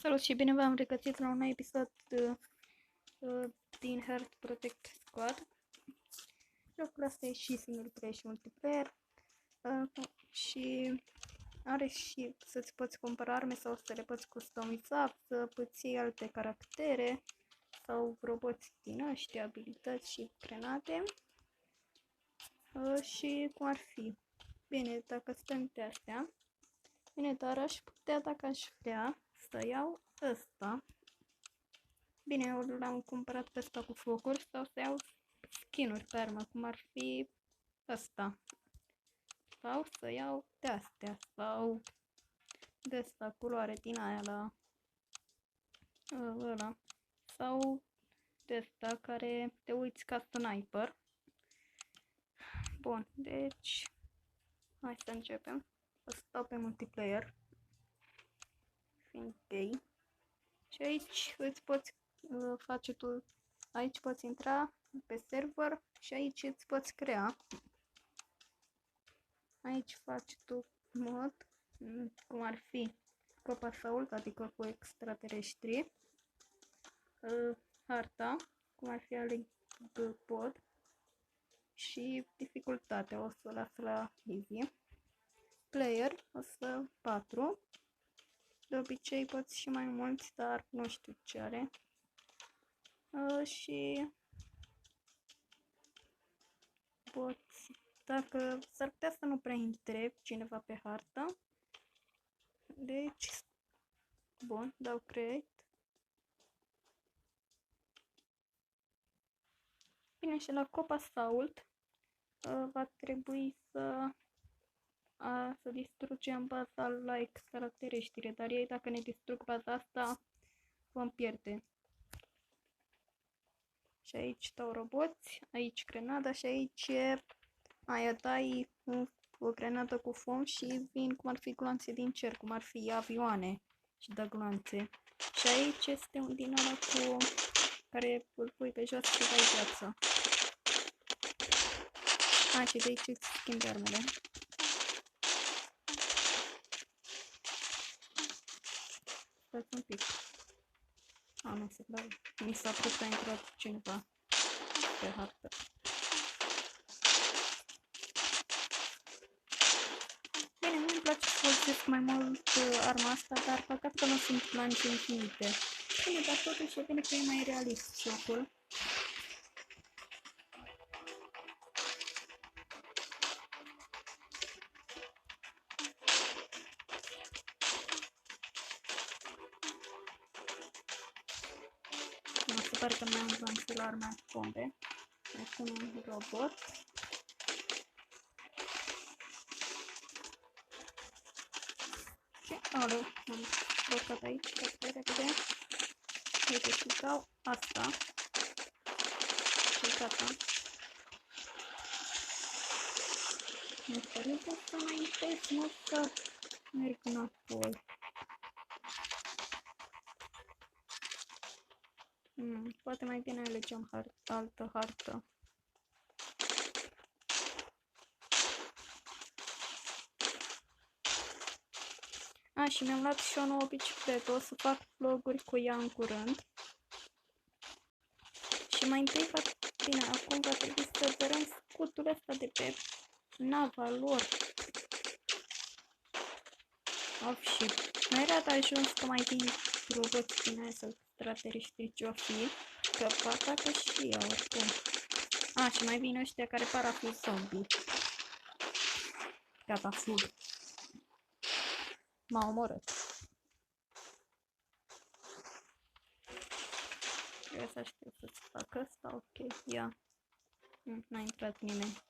Salut și bine v-am regăsit la un nou episod din Heart Protect Squad. Jocul ăsta e și single player și multiplayer și are și să-ți poți cumpăra arme sau să le poți customiza, să poți iei alte caractere sau roboți din ăștia, abilități și grenade și cum ar fi. Bine, dacă stăm de astea, bine, dar aș putea, dacă aș vrea, să iau ăsta. Bine, eu l-am cumpărat pe ăsta cu focuri sau să iau skin-uri pe armă, cum ar fi ăsta. Sau să iau de astea, sau de asta, culoare din aia la ăla. Sau de asta care te uiți ca sniper. Bun, deci hai să începem. O să stau pe multiplayer, fiind gay. Și aici îți poți face tu, aici poți intra pe server și aici îți poți crea. Aici faci tu mod, cum ar fi Copa Assault, adică cu extraterestri, harta, cum ar fi Alec Pod, și dificultatea o să o las la easy. Player o să 4. De obicei poți și mai mulți, dar nu știu ce are. Și poți, dacă s-ar putea să nu prea întreb cineva pe hartă. Deci, bun, dau create. Bine, și la Copa Assault va trebui să distrugem baza la extraterestri, dar ei dacă ne distrug baza asta vom pierde. Și aici dau roboți, aici grenada și aici aia dai o grenadă cu fum și vin cum ar fi gloanțe din cer, cum ar fi avioane și dă gloanțe. Și aici este un din ăla cu care îl pui pe jos și dai viață. Și de aici îți schimbi armele. Stați un pic. Nu se dau. Mi s-a părut că a intrat cineva pe hartă. Bine, nu-mi place să folosesc mai mult arma asta, dar păcat că nu sunt planșe infinite. Bine, dar totuși e bine că e mai realist jocul. Se pare că mi-am lansat la arma bombe. Acum un robot. Și aleu, am blocat aici, repede. Uite și dau asta. Și gata. Mi-e părinte să înaintez, nu să merg înapoi. Poate mai bine alegem altă hartă. Și mi-am luat și o nouă bicicletă, o să fac vloguri cu ea în curând. Și mai întâi bine, acum va trebui să dărâm scutul ăsta de pe nava lor. Și mai era de ajuns că mai vin roboți din aia sau extraterestri ce-o fi, că vă atacă și ea oricum. Și mai vin ăștia care par a fi zombie. Gata, fug. M-a omorât. Eu să știu să-ți fac asta, ok, ia. N-a intrat nimeni.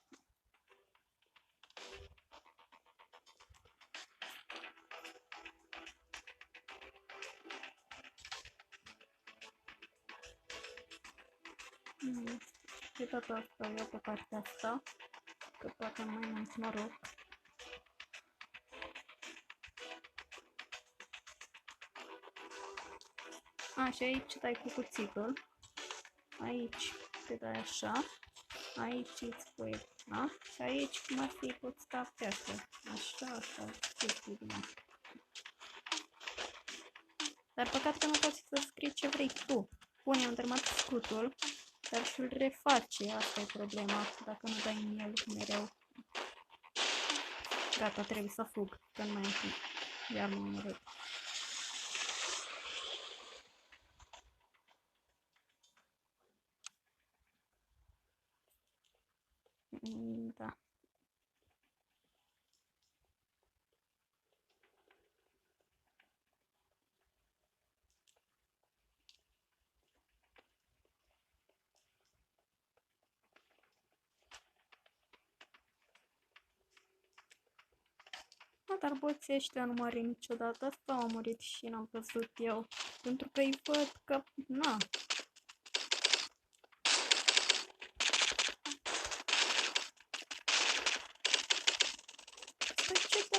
De data asta iau pe partea asta, că poate mai mult noroc. Și aici dai cu cuțitul. Aici te dai așa. Aici îți pui, și aici cum ar fi poți sta pe asta. Așa, chestii din asta. Dar păcat că nu poți să scrii ce vrei tu. Bun, i-am terminat scutul, dar și-l reface. Asta e problema. Dacă nu dai în el mereu. Gata, trebuie să fug, că nu mai am timp. Iar mă omorât. Da. Dar boții ăștia nu moare niciodată. Asta au murit și n-am văzut eu. Pentru că îi văd că... Na. Păi ce da?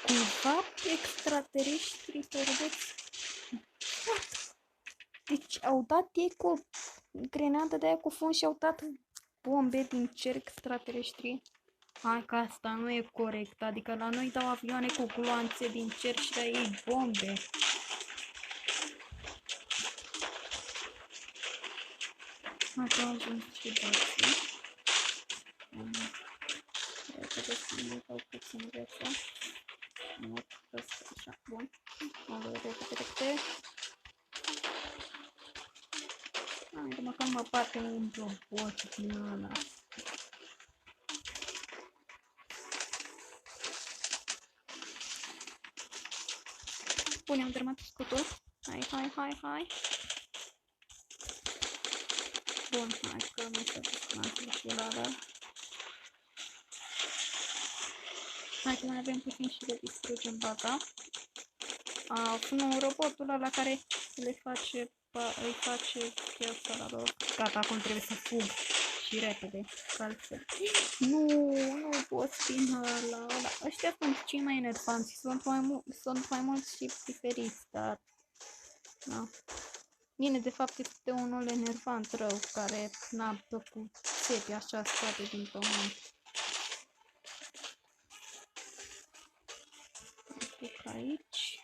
Cumva extraterestrii roboți? Deci au dat ei cu o grenadă de aia cu fum și au dat bombe din cer extraterestrii. Hai că asta nu e corect, adică la noi dau avioane cu gloanțe din cer și la ei bombe. Acum am ajuns și boții. Repede să mă dau puțin viață. Nu, așa, bun. Mă văd repede. Hai, de măcar mă bate un robot din ăla. Bun, am terminat scutul. Hai. Bun, hai că nu se descanse și la ăla. Hai că mai avem puțin și de distrugem baza. Nu, robotul ăla care îi face piața la lor. Gata, acum trebuie să fug și repede, calță. Nu pot fi ăla. Ăștia sunt cei mai enervanți, sunt mai mulți și diferiți, dar... Da. Bine, de fapt este unul enervant rău, care n-a făcut țepi așa scoate din pământ. Duc aici.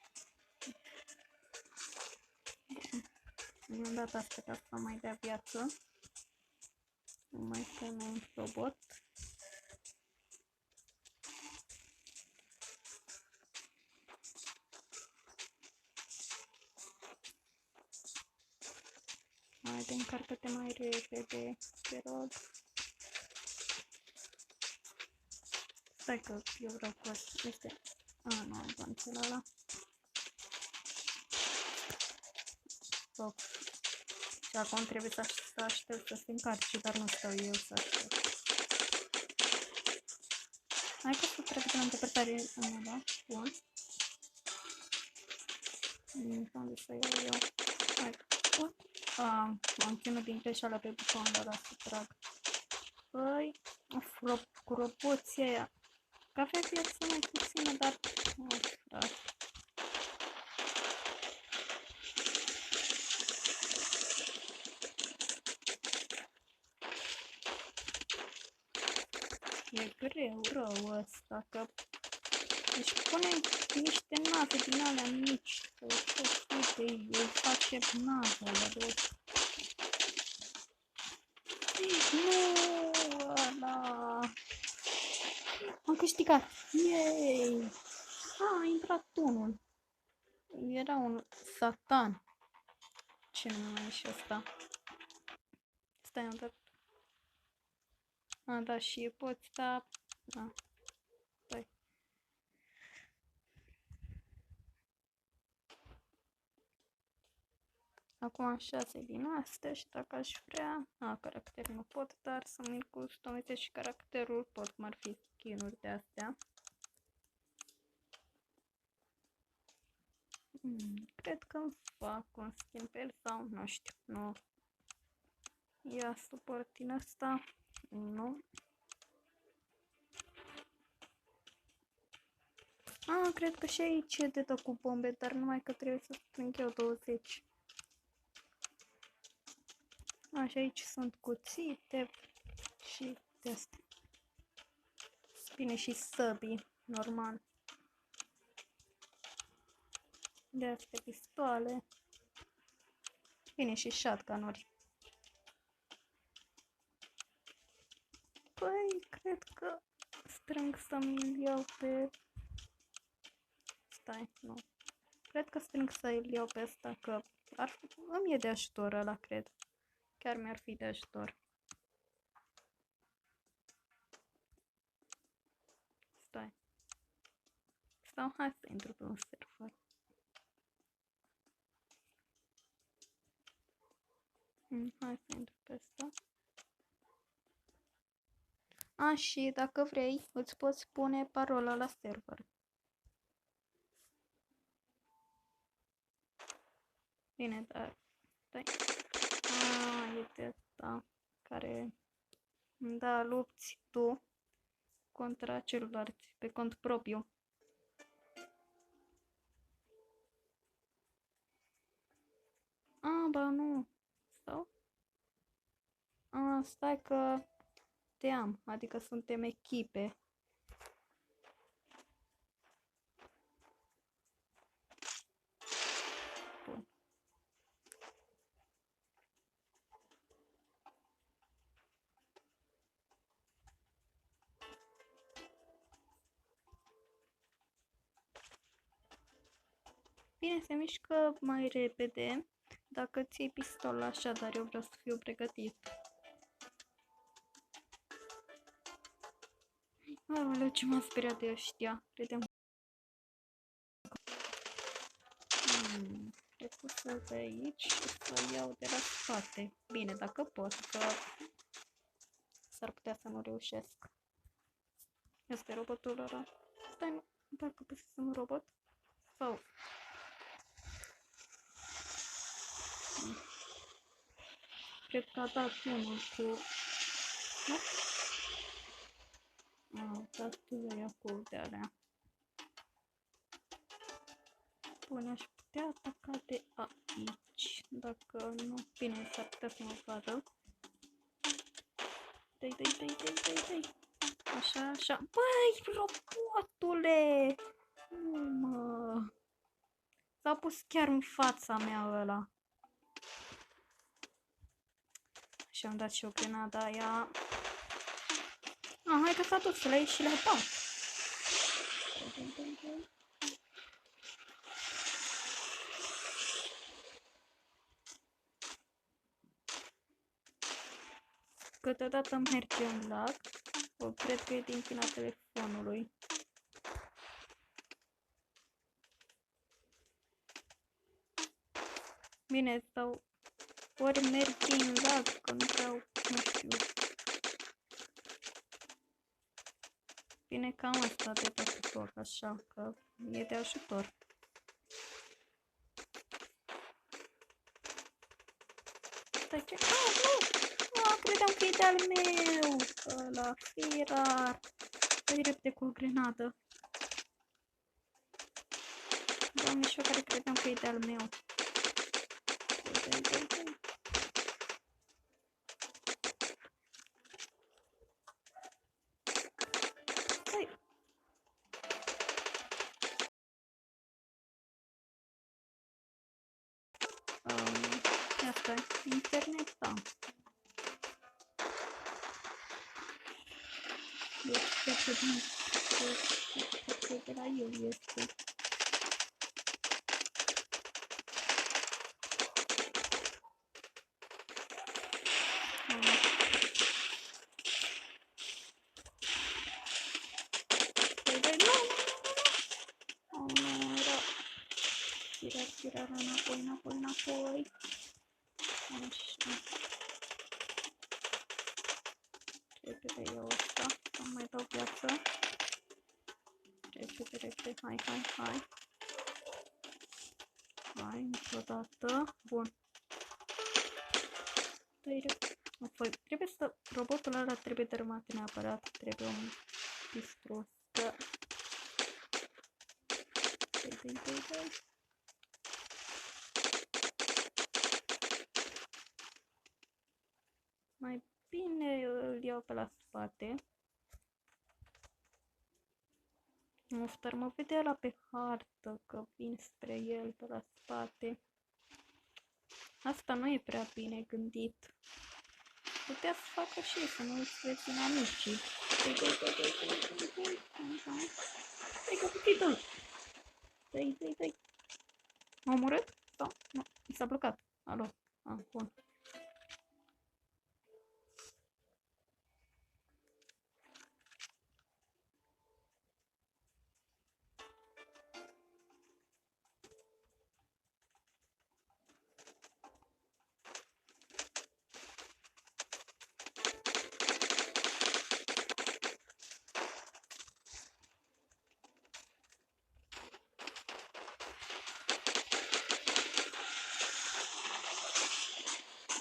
Mi-am dat asta ca să mai dea viață. Nu mai pun un robot. Haide, încarcă-te mai repede, te rog. Stai că eu vreau cu asta. Este... nu am panțel ăla. Stop. Și acum trebuie să aștept să se încarce, dar nu stau eu să aștept. Hai că să trec de la interpretare în ăla. Bun. Unde să iau eu? Hai. Am ținut din greșeală pe butonul ăla să trag. Păi, cu roboții aia. Că avea viață mai puțină, dar... frate. E greu rău ăsta, că... Deci pune niște nave din alea mici. Îi face navele, deci... Nu, ăla... Am câștigat! Yay! A intrat unul. Era un satan. Ce nume e și ăsta? Stai, am dat... Da, și poți da... Stai. Acum am 6 din astea și dacă aș vrea... caracter nu pot, dar să-mi customizez și caracterul pot, cum ar fi skin-uri de astea. Cred că îmi fac un skin pe el sau nu știu, nu. Ia suport din asta, nu. Cred că și aici e de dă cu bombe, dar numai că trebuie să strâng eu 20. Și aici sunt cuțite și de astea. Bine, și săbii, normal. de astea pistoale. Bine, și shotgun-uri. Păi, cred că strâng să-mi iau pe... Stai, nu. Cred că strâng să-l iau pe ăsta, că îmi e de ajutor ăla, cred. Chiar mi-ar fi de ajutor. Stai. Sau hai să intru pe un server. Hai să intru pe ăsta. Și dacă vrei, îți poți pune parola la server. Bine, dar... Stai. E de asta care... Da, lupți tu contra celorlalți pe cont propriu. Ba nu. Sau? Stai că te am, adică suntem echipe. Bun. Bine, se mișcă mai repede dacă ții pistol așa, dar eu vreau să fiu pregătit. Aoleu, ce m-a speriat de ăștia. Credeam. Cred că să de aici și să iau de la spate. Bine, dacă pot, că s-ar putea să nu reușesc. Este robotul ăla. Stai, nu, dacă pot să un robot. Sau... Cred că a dat unul cu... Nu? Dat ea cu de alea. Bun, aș putea ataca de aici. Dacă nu... Bine, s-ar putea să mă vadă. Dai. Așa, așa. Băi, robotule! Nu, mă... S-a pus chiar în fața mea ăla. Și am dat și o grenadă aia. Hai că s-a dus, le-ai și le-a dat. Câteodată merge în lag. Cred că e din vina telefonului. Bine, sau ori merg din lag, că nu vreau, nu știu. Bine, cam asta de tot foc, așa, că e de ajutor. Stai, ce? Nu! Credeam că e de-al meu! Ăla, firar! Dă-i repede cu o grenadă. Doamne, și eu care credeam că e de-al meu. Dai. Asta internet, da. Deci, cred că de la el este. Tirar înapoi. Așa. Repede iau ăsta, să mai dau viață. Repede, hai. Hai, încă o dată. Bun. Trebuie să... Robotul ăla trebuie dărâmat neapărat. Trebuie un distrus. Dai. Mai bine îl iau pe la spate. Of, dar mă vede ăla pe hartă că vin spre el pe la spate. Asta nu e prea bine gândit. Putea să facă și să nu îți vezi inamicii. Dă-i. M-a omorât? Sau? Nu, mi s-a blocat. Alo. Ah, bun.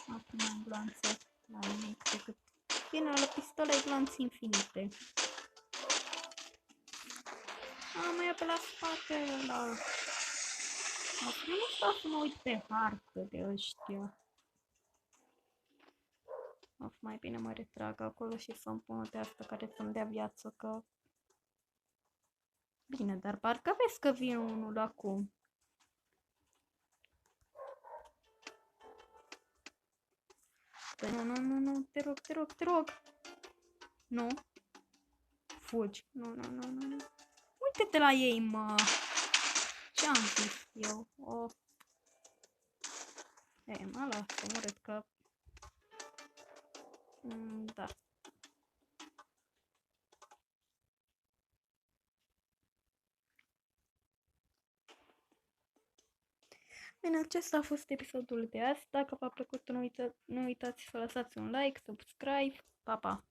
Acum am glanțe la nimic decât... Bine, la pistole ai glanțe infinite. Mă ia pe la spate ăla. Nu stau să mă uit pe hartă de ăștia. Of, mai bine mă retrag acolo și să-mi pun o de asta care să-mi dea viață, că... Bine, dar parcă vezi că vine unul acum. Nu, te rog. Nu. Fugi. Nu. Uite-te la ei, mă. Ce-am zis eu? Mă las, omorât că... Da. Bine, acesta a fost episodul de azi. Dacă v-a plăcut, nu uitați să lăsați un like, subscribe. Pa, pa!